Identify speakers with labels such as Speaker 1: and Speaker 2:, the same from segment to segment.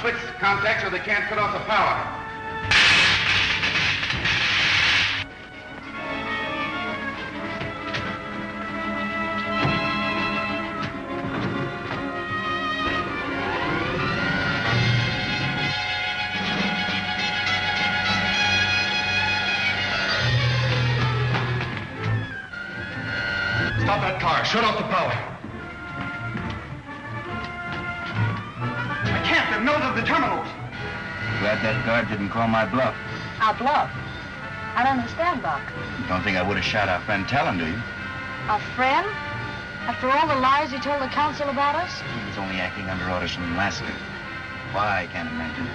Speaker 1: switch contacts or they can't cut off the power.
Speaker 2: Stop that car. Shut off the power.
Speaker 1: I can't. They're nodes of the terminals.
Speaker 3: Glad that guard didn't call my bluff.
Speaker 4: Our bluff? I don't understand, Buck.
Speaker 3: You don't think I would have shot our friend Talon, do you?
Speaker 4: Our friend? After all the lies he told the council about us?
Speaker 3: He was only acting under orders from Alaska. Why, I can't imagine.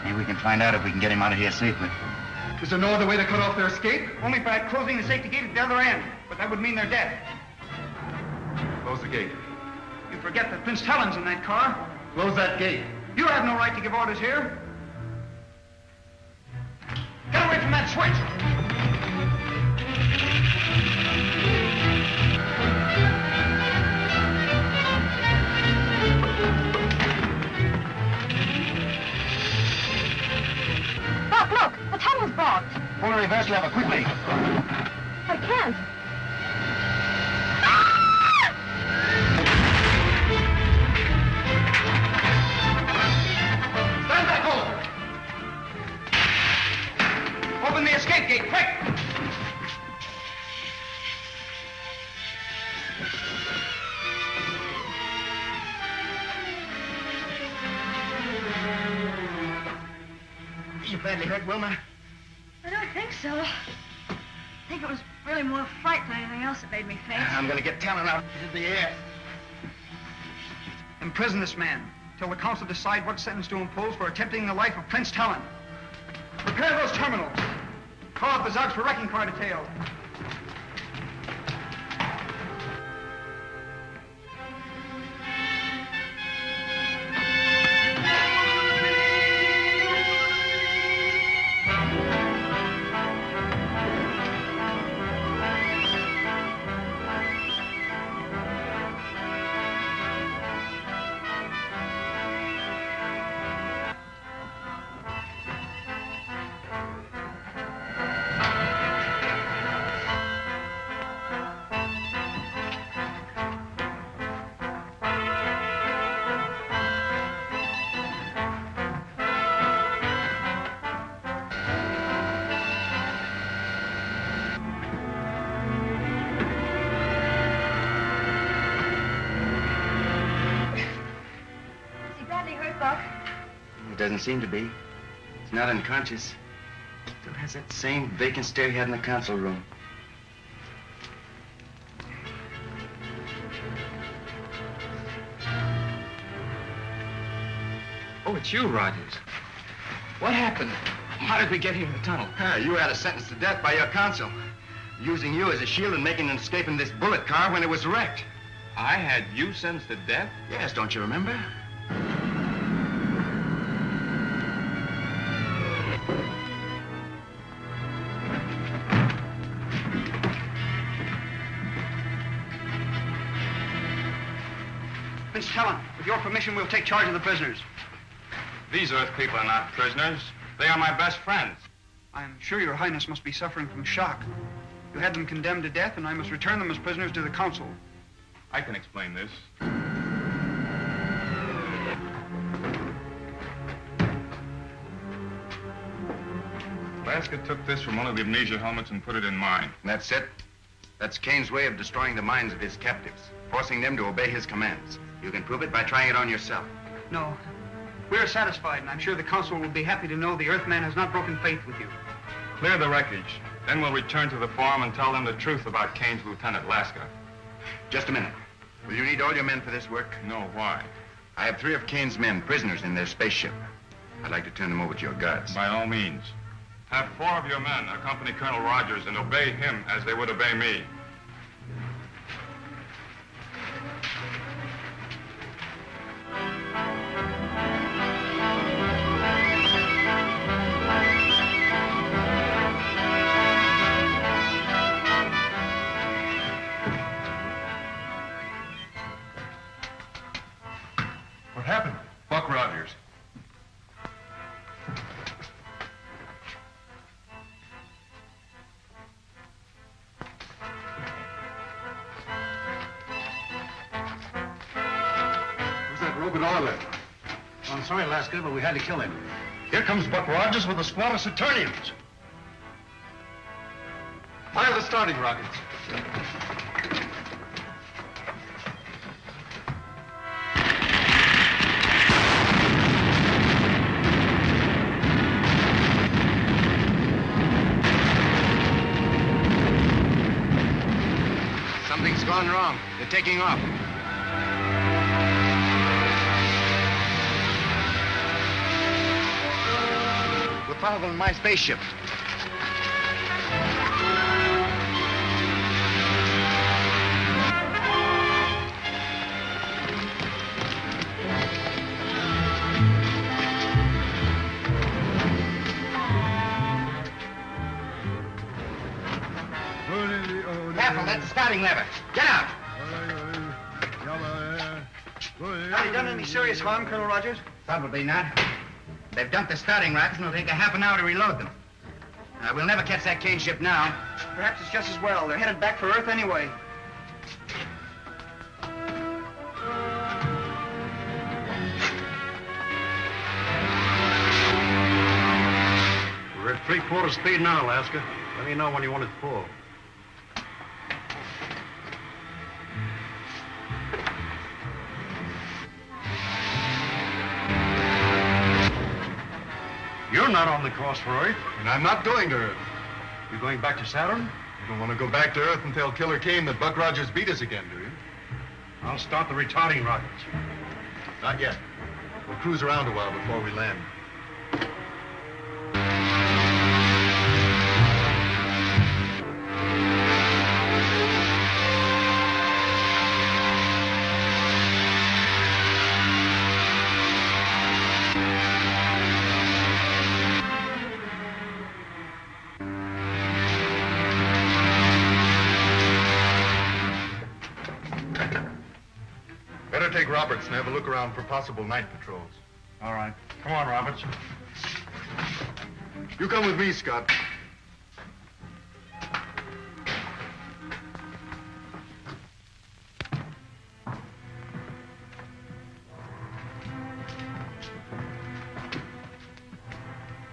Speaker 3: Maybe we can find out if we can get him out of here safely.
Speaker 2: Is there no other way to cut off their escape?
Speaker 1: Only by closing the safety gate at the other end. But that would mean they're dead.
Speaker 2: Close the gate.
Speaker 1: You forget that Prince Talon's in that car.
Speaker 2: Close that gate.
Speaker 1: You have no right to give orders here. Get away from that switch!
Speaker 4: Buck, look! The tunnel's blocked.
Speaker 3: Pull the reverse lever, quickly.
Speaker 4: I can't.
Speaker 1: Stand back, hold! Open the escape gate, quick!
Speaker 3: You badly hurt, Wilma?
Speaker 4: I don't think so. I think it was really more fright than anything else that made me faint.
Speaker 3: I'm gonna get Talon out into the air.
Speaker 1: Imprison this man till the council decide what sentence to impose for attempting the life of Prince Talon. Prepare those terminals. Call up the Zogs for wrecking car detail.
Speaker 3: Doesn't seem to be. He's not unconscious. Still has that same vacant stare he had in the council room.
Speaker 2: Oh, it's you, Rogers. What happened? How did we get here in the tunnel?
Speaker 3: You had a sentence to death by your counsel, using you as a shield and making an escape in this bullet car when it was wrecked.
Speaker 2: I had you sentenced to death?
Speaker 3: Yes, don't you remember?
Speaker 1: Prince Talon, with your permission, we'll take charge of the prisoners.
Speaker 5: These Earth people are not prisoners. They are my best friends.
Speaker 1: I'm sure your highness must be suffering from shock. You had them condemned to death, and I must return them as prisoners to the council.
Speaker 5: I can explain this. Alaska took this from one of the amnesia helmets and put it in mine.
Speaker 3: That's it. That's Kane's way of destroying the minds of his captives, forcing them to obey his commands. You can prove it by trying it on yourself.
Speaker 1: No. We're satisfied, and I'm sure the council will be happy to know the Earthman has not broken faith with you.
Speaker 5: Clear the wreckage. Then we'll return to the forum and tell them the truth about Kane's lieutenant, Alaska.
Speaker 3: Just a minute. Will you need all your men for this work?
Speaker 5: No, why?
Speaker 3: I have 3 of Kane's men prisoners in their spaceship. I'd like to turn them over to your guards.
Speaker 5: By all means. Have 4 of your men accompany Colonel Rogers and obey him as they would obey me.
Speaker 2: What happened?
Speaker 5: Buck Rogers.
Speaker 6: broken our leg.
Speaker 7: I'm sorry, Lasker, but we had to kill him.
Speaker 6: Here comes Buck Rogers with a squad of Saturnians. Fire the starting rockets.
Speaker 3: Something's gone wrong. They're taking off. We're following my spaceship. Careful, that's the starting lever. Get out!
Speaker 1: Have you done any serious harm, Colonel Rogers?
Speaker 3: Probably not. They've dumped the starting rockets, and it'll take a half an hour to reload them. We'll never catch that Kane ship now.
Speaker 1: Perhaps it's just as well. They're headed back for Earth anyway.
Speaker 7: We're at 3/4 speed now, Lasker. Let me know when you want it full. You're not on the course for Earth.
Speaker 6: And I'm not going to Earth.
Speaker 7: You're going back to Saturn?
Speaker 6: You don't want to go back to Earth and tell Killer Kane that Buck Rogers beat us again, do you?
Speaker 7: I'll start the retarding rockets.
Speaker 6: Not yet. We'll cruise around a while before we land. Better take Roberts and have a look around for possible night patrols.
Speaker 7: All right. Come on, Roberts.
Speaker 6: You come with me, Scott.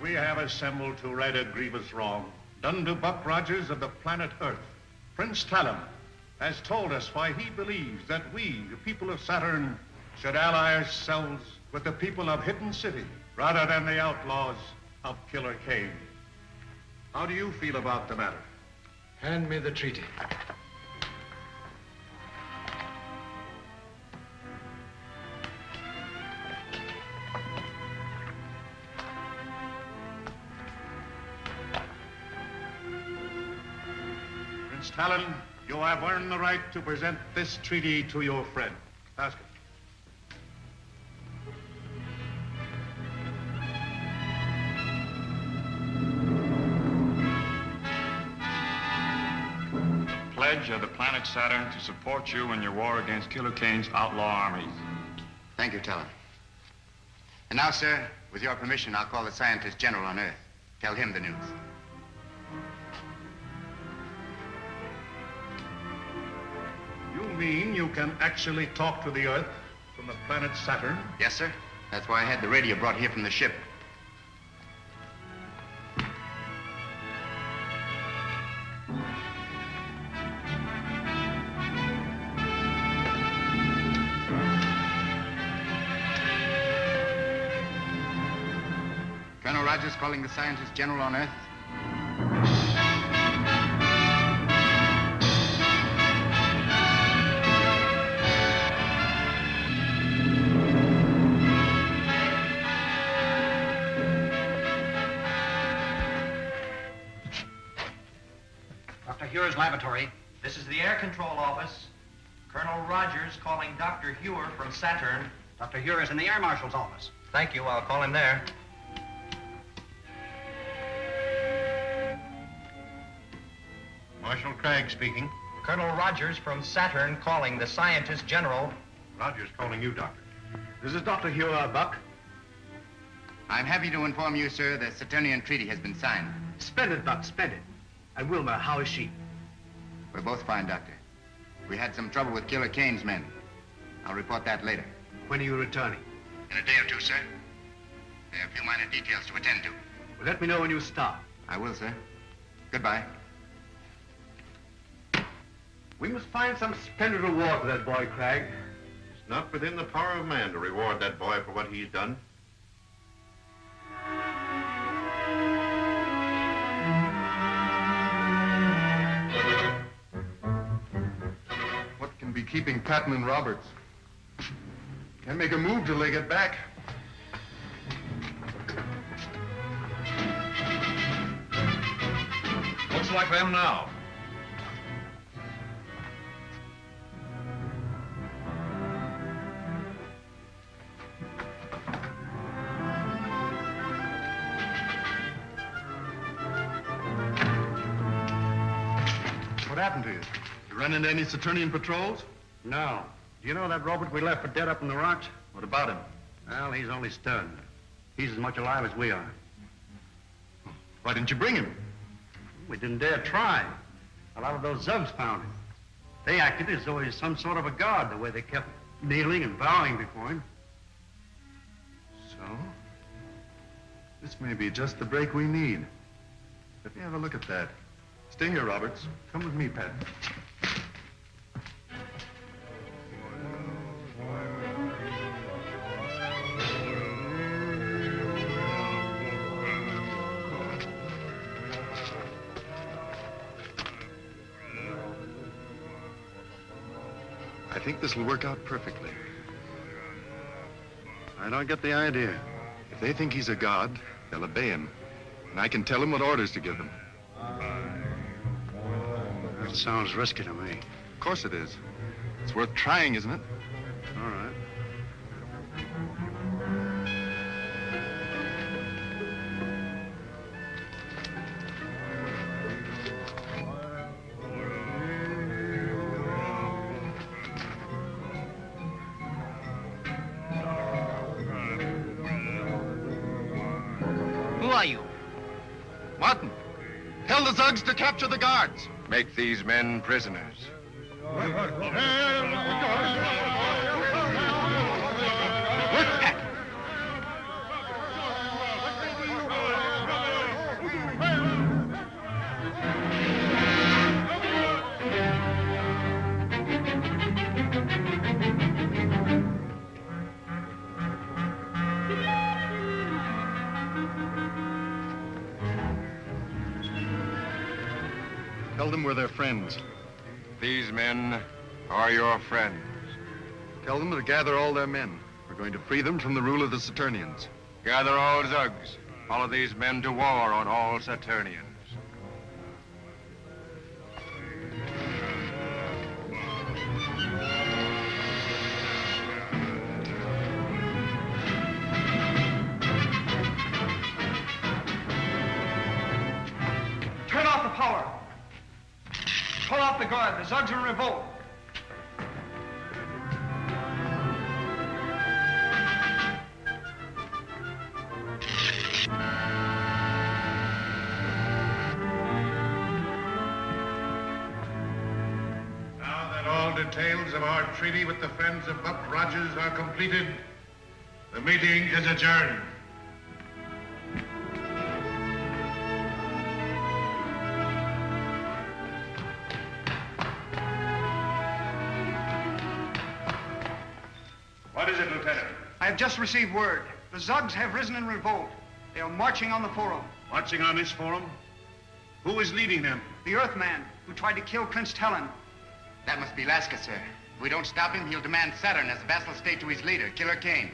Speaker 7: We have assembled to right a grievous wrong done to Buck Rogers of the planet Earth. Prince Talon has told us why he believes that we, the people of Saturn, should ally ourselves with the people of Hidden City rather than the outlaws of Killer Kane. How do you feel about the matter?
Speaker 2: Hand me the treaty.
Speaker 7: Prince Talon, you have earned the right to present this treaty to your friend. Ask him.
Speaker 5: Pledge of the planet Saturn to support you in your war against Killer Kane's outlaw armies.
Speaker 3: Thank you, Talon. And now, sir, with your permission, I'll call the scientist general on Earth. Tell him the news.
Speaker 7: You mean you can actually talk to the Earth from the planet Saturn?
Speaker 3: Yes, sir. That's why I had the radio brought here from the ship. Colonel Rogers calling the scientist general on Earth.
Speaker 8: Dr. Hewer's laboratory. This is the air control office. Colonel Rogers calling Dr. Hewer from Saturn.
Speaker 9: Dr. Hewer is in the air marshal's office.
Speaker 8: Thank you. I'll call him there.
Speaker 7: Marshal Cragg speaking.
Speaker 8: Colonel Rogers from Saturn calling the scientist general.
Speaker 7: Rogers calling you, Doctor.
Speaker 9: This is Dr. Hewer, Buck.
Speaker 3: I'm happy to inform you, sir, the Saturnian treaty has been signed.
Speaker 9: Splendid, Buck, splendid. And Wilma, how is she?
Speaker 3: We're both fine, Doctor. We had some trouble with Killer Kane's men. I'll report that later.
Speaker 9: When are you returning?
Speaker 3: In a day or two, sir. There are a few minor details to attend to.
Speaker 9: Well, let me know when you start.
Speaker 3: I will, sir. Goodbye.
Speaker 9: We must find some splendid reward for that boy, Cragg.
Speaker 7: It's not within the power of man to reward that boy for what he's done.
Speaker 6: What can be keeping Patton and Roberts? Can't make a move till they get back.
Speaker 5: Looks like them now.
Speaker 6: What happened to you? You run into any Saturnian patrols?
Speaker 7: No. Do you know that Robert we left for dead up in the rocks?
Speaker 6: What about him?
Speaker 7: Well, he's only stunned. He's as much alive as we are.
Speaker 6: Why didn't you bring him?
Speaker 7: We didn't dare try. A lot of those Zugs found him. They acted as though he's some sort of a god, the way they kept kneeling and bowing before him.
Speaker 6: So? This may be just the break we need. Let me have a look at that. Stay here, Roberts. Come with me, Pat. I think this will work out perfectly.
Speaker 7: I don't get the idea.
Speaker 6: If they think he's a god, they'll obey him. And I can tell them what orders to give them.
Speaker 7: That sounds risky to me.
Speaker 6: Of course it is. It's worth trying, isn't it?
Speaker 7: All right.
Speaker 8: Who are you?
Speaker 6: Martin, tell the Zugs to capture the guards.
Speaker 5: Make these men prisoners.
Speaker 6: Tell them we're their friends.
Speaker 5: These men are your friends.
Speaker 6: Tell them to gather all their men. We're going to free them from the rule of the Saturnians.
Speaker 5: Gather all Zugs. Follow these men to war on all Saturnians.
Speaker 1: Turn off the power. Pull off the guard. The Zugs are in revolt.
Speaker 7: Now that all details of our treaty with the friends of Buck Rogers are completed, the meeting is adjourned. What is it, Lieutenant?
Speaker 1: I have just received word. The Zugs have risen in revolt. They are marching on the forum.
Speaker 7: Marching on this forum? Who is leading them?
Speaker 1: The Earthman, who tried to kill Prince Talon.
Speaker 3: That must be Laska, sir. If we don't stop him, he'll demand Saturn as a vassal state to his leader, Killer Kane.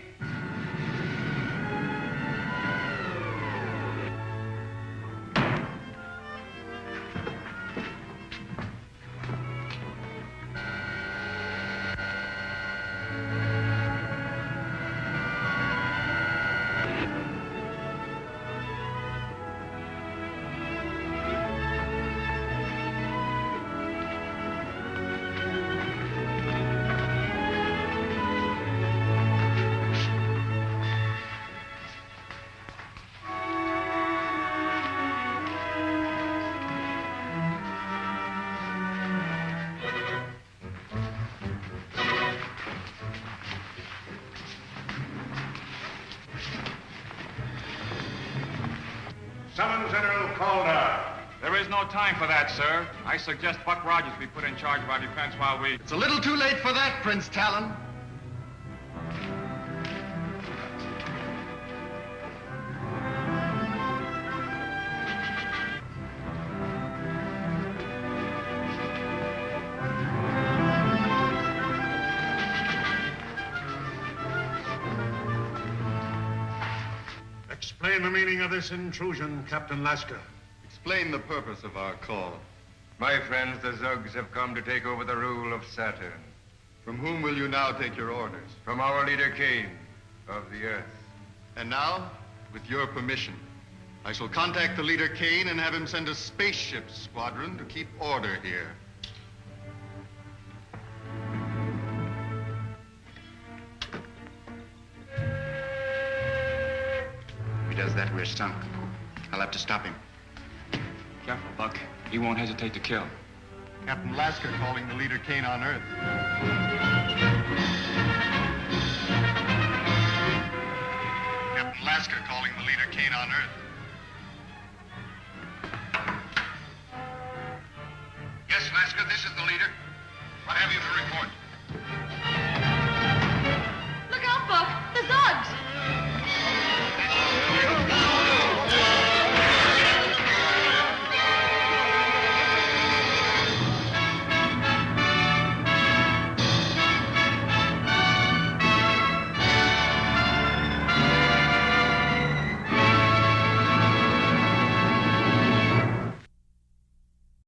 Speaker 7: summon General Calder.
Speaker 5: There is no time for that, sir. I suggest Buck Rogers be put in charge of our defense while we...
Speaker 6: It's a little too late for that, Prince Talon.
Speaker 7: Explain the meaning of this intrusion, Captain Lasker.
Speaker 6: Explain the purpose of our call.
Speaker 10: My friends, the Zugs have come to take over the rule of Saturn.
Speaker 6: From whom will you now take your orders?
Speaker 10: From our leader, Kane, of the Earth.
Speaker 6: And now, with your permission, I shall contact the leader Kane and have him send a spaceship squadron to keep order here.
Speaker 3: If he does that, we're sunk. I'll have to stop him.
Speaker 5: Careful, Buck. He won't hesitate to kill.
Speaker 6: Captain Lasker calling the leader Kane on Earth. Captain Lasker calling the leader Kane on Earth.
Speaker 7: Yes, Lasker, this is the leader. What have you to report?
Speaker 4: Look out, Buck! The Zugs!